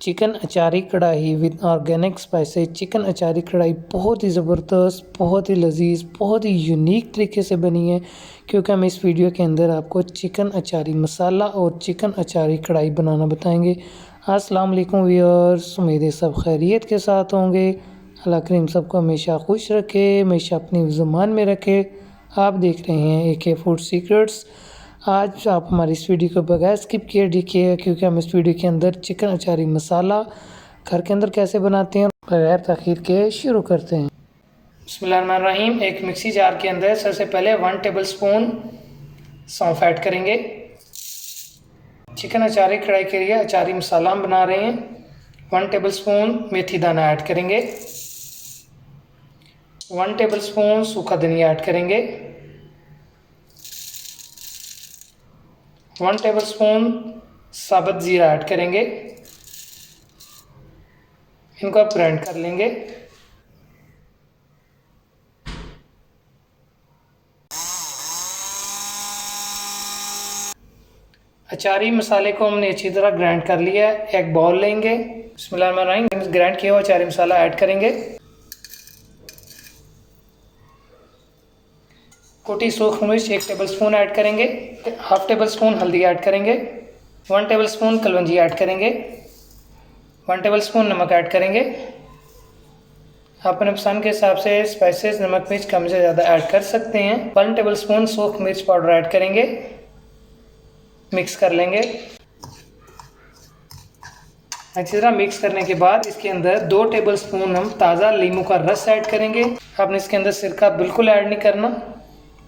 Chicken अचारी कढ़ाई with organic spices. Chicken अचारी कढ़ाई बहुत ही ज़बरदस्त, बहुत ही लजीज, बहुत ही यूनिक तरीके से बनी है, क्योंकि हम इस वीडियो के अंदर आपको चिकन अचारी मसाला और चिकन अचारी कढ़ाई बनाना बताएंगे। अस्सलाम वालेकुम व्यूअर्स, उम्मीद है सब खैरियत के साथ होंगे। अल्लाह करीम सबको हमेशा खुश रखे, हमेशा अपनी ज़ुबान में रखे। आप देख रहे हैं AK फूड सीक्रेट्स। आज आप हमारी इस वीडियो को बगैर स्किप किए देखिए, क्योंकि हम इस वीडियो के अंदर चिकन अचारी मसाला घर के अंदर कैसे बनाते हैं बगैर ताखीर के शुरू करते हैं। बिस्मिल्लाहिर्रहमानिर्रहीम। एक मिक्सी जार के अंदर सबसे पहले 1 टेबलस्पून सौंफ ऐड करेंगे। चिकन अचारी कढ़ाई के लिए अचारी मसाला हम बना रहे हैं। 1 टेबलस्पून मेथी दाना ऐड करेंगे। 1 टेबलस्पून सूखा धनिया ऐड करेंगे। 1 टेबलस्पून साबुत ज़ीरा ऐड करेंगे। इनको आप ग्राइंड कर लेंगे। अचारी मसाले को हमने अच्छी तरह ग्राइंड कर लिया है। एक बाउल लेंगे, बिस्मिल्लाहिर्रहमानिर्रहीम, ग्राइंड किया हुआ अचारी मसाला ऐड करेंगे। कुटी सूखी मिर्च 1 टेबलस्पून ऐड करेंगे। 1/2 टेबलस्पून हल्दी ऐड करेंगे। 1 टेबलस्पून कलौंजी ऐड करेंगे। 1 टेबलस्पून नमक ऐड करेंगे। आप अपने पसंद के हिसाब से स्पाइसेस नमक मिर्च कम से ज़्यादा ऐड कर सकते हैं। 1 टेबलस्पून सूखी मिर्च पाउडर ऐड करेंगे। मिक्स कर लेंगे। अच्छी तरह मिक्स करने के बाद इसके अंदर 2 टेबलस्पून हम ताज़ा नींबू का रस ऐड करेंगे। आपने इसके अंदर सिरका बिल्कुल ऐड नहीं करना,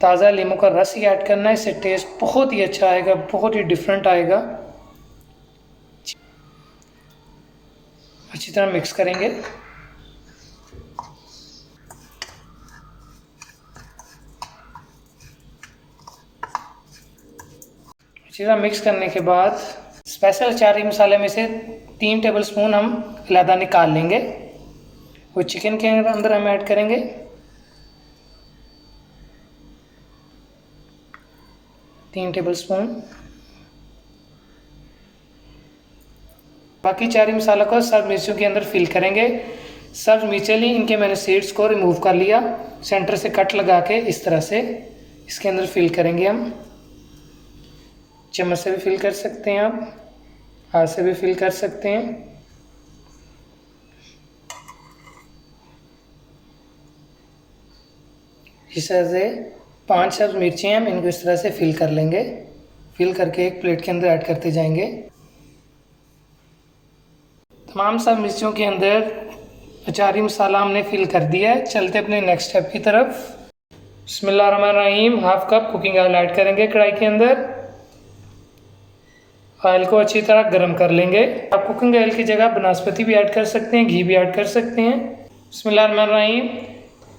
ताज़ा नींबू का रस ही ऐड करना है। इससे टेस्ट बहुत ही अच्छा आएगा, बहुत ही डिफरेंट आएगा। अच्छी तरह मिक्स करेंगे। अच्छी तरह मिक्स करने के बाद स्पेशल अचारी मसाले में से 3 टेबलस्पून हम अलहदा निकाल लेंगे। वो चिकन के अंदर हम ऐड करेंगे। तीन टेबलस्पून। बाकी अचारी मसाला को सब मिर्चों के अंदर फिल करेंगे। सब मिर्चें ली, इनके मैंने सीड्स को रिमूव कर लिया। सेंटर से कट लगा के इस तरह से इसके अंदर फिल करेंगे हम। चम्मच से भी फिल कर सकते हैं, आप हाथ से भी फिल कर सकते हैं। इस तरह से 5 सब्ज मिर्चें हम इनको इस तरह से फिल कर लेंगे। फिल करके एक प्लेट के अंदर ऐड करते जाएंगे। तमाम सब मिर्चों के अंदर अचारी मसाला हमने फिल कर दिया है। चलते अपने नेक्स्ट स्टेप की तरफ। बिस्मिल्लाहिर्रहमानिर्रहीम। 1/2 कप कुकिंग ऑयल ऐड करेंगे कढ़ाई के अंदर। ऑयल को अच्छी तरह गर्म कर लेंगे। आप कुकिंग ऑयल की जगह बनस्पति भी ऐड कर सकते हैं, घी भी ऐड कर सकते हैं। बिस्मिल्लाहिर्रहमानिर्रहीम।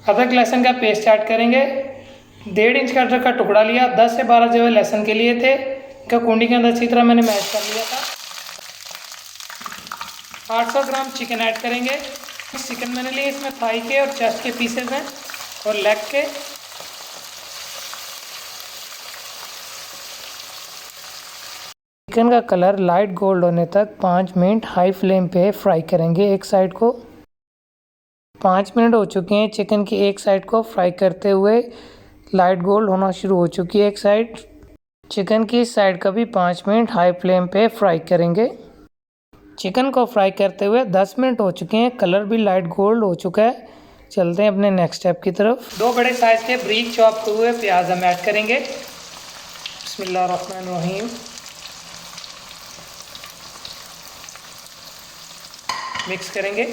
अदरक लहसुन का पेस्ट ऐड करेंगे। 1.5 इंच का अदरक का टुकड़ा लिया। 10 से 12 जो है लहसुन के लिए थे, इनका कुंडी के अंदर अच्छी तरह मैंने मैश कर लिया था। 800 ग्राम चिकन ऐड करेंगे। चिकन मैंने लिए, इसमें थाई के और चेस्ट के पीसेज हैं और लेग के। चिकन का कलर लाइट गोल्ड होने तक 5 मिनट हाई फ्लेम पे फ्राई करेंगे एक साइड को। 5 मिनट हो चुके हैं। चिकन की एक साइड को फ्राई करते हुए लाइट गोल्ड होना शुरू हो चुकी है एक साइड। चिकन की इस साइड का भी 5 मिनट हाई फ्लेम पे फ्राई करेंगे। चिकन को फ्राई करते हुए 10 मिनट हो चुके हैं। कलर भी लाइट गोल्ड हो चुका है। चलते हैं अपने नेक्स्ट स्टेप की तरफ। 2 बड़े साइज के बारीक चॉप हुए प्याज हम ऐड करेंगे। बिस्मिल्लाहिर्रहमानिर्रहीम। मिक्स करेंगे।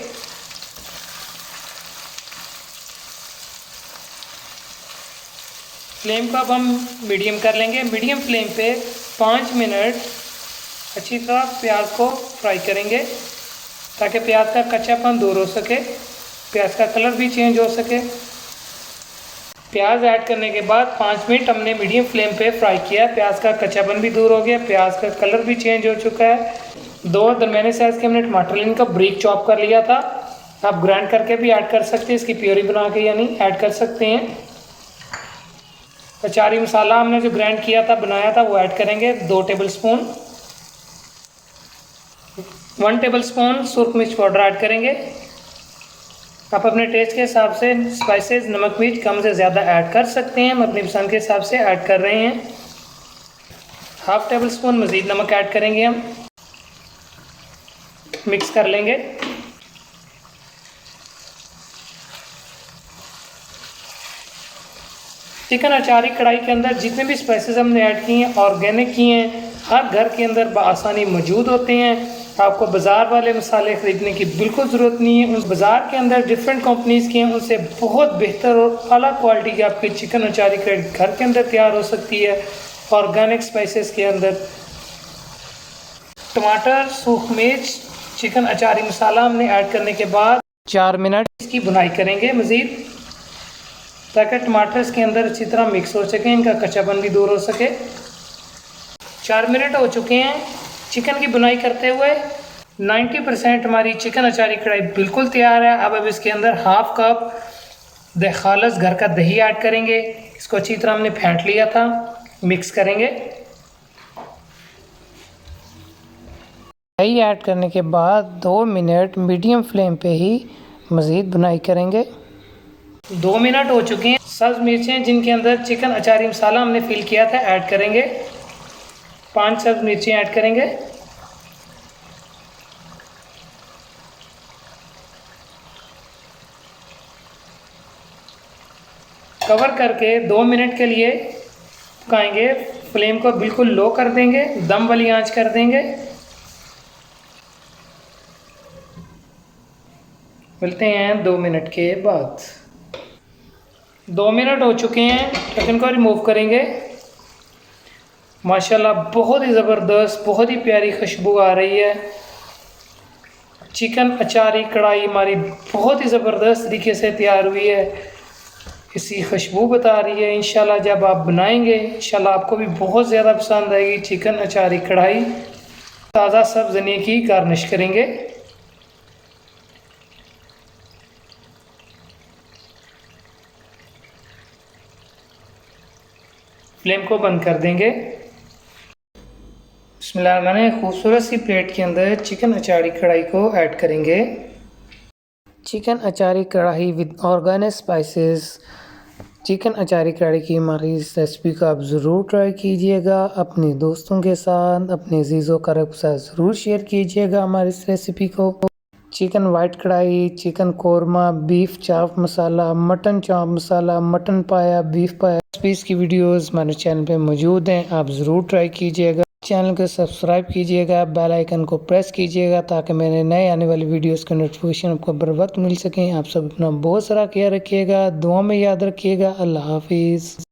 फ्लेम को अब हम मीडियम कर लेंगे। मीडियम फ्लेम पे 5 मिनट अच्छी तरह प्याज को फ्राई करेंगे, ताकि प्याज का कच्चापन दूर हो सके, प्याज का कलर भी चेंज हो सके। प्याज ऐड करने के बाद 5 मिनट हमने मीडियम फ्लेम पे फ्राई किया। प्याज का कच्चापन भी दूर हो गया, प्याज का कलर भी चेंज हो चुका है। 2 दरमियाने साइज़ के हमने टमाटर इनका ब्रीक चॉप कर लिया था। आप ग्राइंड करके भी ऐड कर सकते हैं, इसकी प्योरी बना के यानी ऐड कर सकते हैं। अचारी मसाला हमने जो ग्राइंड किया था, बनाया था, वो ऐड करेंगे 2 टेबलस्पून। 1 टेबलस्पून सुरख मिर्च पाउडर ऐड करेंगे। आप अपने टेस्ट के हिसाब से स्पाइसेस नमक मिर्च कम से ज़्यादा ऐड कर सकते हैं। हम अपनी पसंद के हिसाब से ऐड कर रहे हैं। हाफ टेबल स्पून मज़ीद नमक ऐड करेंगे। हम मिक्स कर लेंगे। चिकन अचारी कढ़ाई के अंदर जितने भी स्पाइसेस हमने ऐड किए हैं ऑर्गेनिक किए हैं, हर घर के अंदर बआसानी मौजूद होते हैं। आपको बाज़ार वाले मसाले ख़रीदने की बिल्कुल ज़रूरत नहीं है। उस बाज़ार के अंदर डिफरेंट कंपनीज़ के हैं, उनसे बहुत बेहतर और अला क्वालिटी की आपकी चिकन अचारी कढ़ाई घर के अंदर तैयार हो सकती है ऑर्गेनिक स्पाइसेस के अंदर। टमाटर, सूख मिर्च, चिकन अचारी मसाला हमने ऐड करने के बाद 4 मिनट इसकी भुनाई करेंगे मज़ीद, ताकि टमाटर इसके अंदर अच्छी तरह मिक्स हो सके, इनका कच्चापन भी दूर हो सके। 4 मिनट हो चुके हैं चिकन की बुनाई करते हुए। 90% हमारी चिकन अचारी कढ़ाई बिल्कुल तैयार है। अब इसके अंदर हाफ कप खालस घर का दही ऐड करेंगे। इसको अच्छी तरह हमने फेंट लिया था, मिक्स करेंगे। दही ऐड करने के बाद 2 मिनट मीडियम फ्लेम पे ही मज़ीद बुनाई करेंगे। 2 मिनट हो चुके हैं। सब्ज़ मिर्चें जिनके अंदर चिकन अचारी मसाला हमने फिल किया था ऐड करेंगे। 5 सब्ज़ मिर्चें ऐड करेंगे। कवर करके 2 मिनट के लिए पकाएंगे। फ्लेम को बिल्कुल लो कर देंगे, दम वाली आंच कर देंगे। मिलते हैं 2 मिनट के बाद। 2 मिनट हो चुके हैं, ढक्कन को रिमूव करेंगे। माशाल्लाह बहुत ही ज़बरदस्त, बहुत ही प्यारी खुशबू आ रही है। चिकन अचारी कढ़ाई हमारी बहुत ही ज़बरदस्त तरीके से तैयार हुई है, इसकी खुशबू बता रही है। इंशाल्लाह जब आप बनाएंगे इंशाल्लाह आपको भी बहुत ज़्यादा पसंद आएगी चिकन अचारी कढ़ाई। ताज़ा सब्ज़ धनिया की गार्निश करेंगे। फ्लेम को बंद कर देंगे। बिस्मिल्लाह। खूबसूरत सी प्लेट के अंदर चिकन अचारी कढ़ाई को ऐड करेंगे। चिकन अचारी कढ़ाई विद ऑर्गेनिक स्पाइसेस। चिकन अचारी कढ़ाई की हमारी इस रेसिपी को आप ज़रूर ट्राई कीजिएगा। अपने दोस्तों के साथ, अपने अज़ीज़ों क़रीब के साथ ज़रूर शेयर कीजिएगा हमारी इस रेसिपी को। चिकन वाइट कढ़ाई, चिकन कोरमा, बीफ चाप मसाला, मटन चाप मसाला, मटन पाया, बीफ पाया, रेसिपीज़ की वीडियोस हमारे चैनल पे मौजूद हैं, आप ज़रूर ट्राई कीजिएगा। चैनल को सब्सक्राइब कीजिएगा, बेल आइकन को प्रेस कीजिएगा ताकि मेरे नए आने वाली वीडियोस के नोटिफिकेशन आपको बर वक्त मिल सकें। आप सब अपना बहुत सारा ख्याल रखिएगा, दुआ में याद रखिएगा। अल्लाह हाफिज़।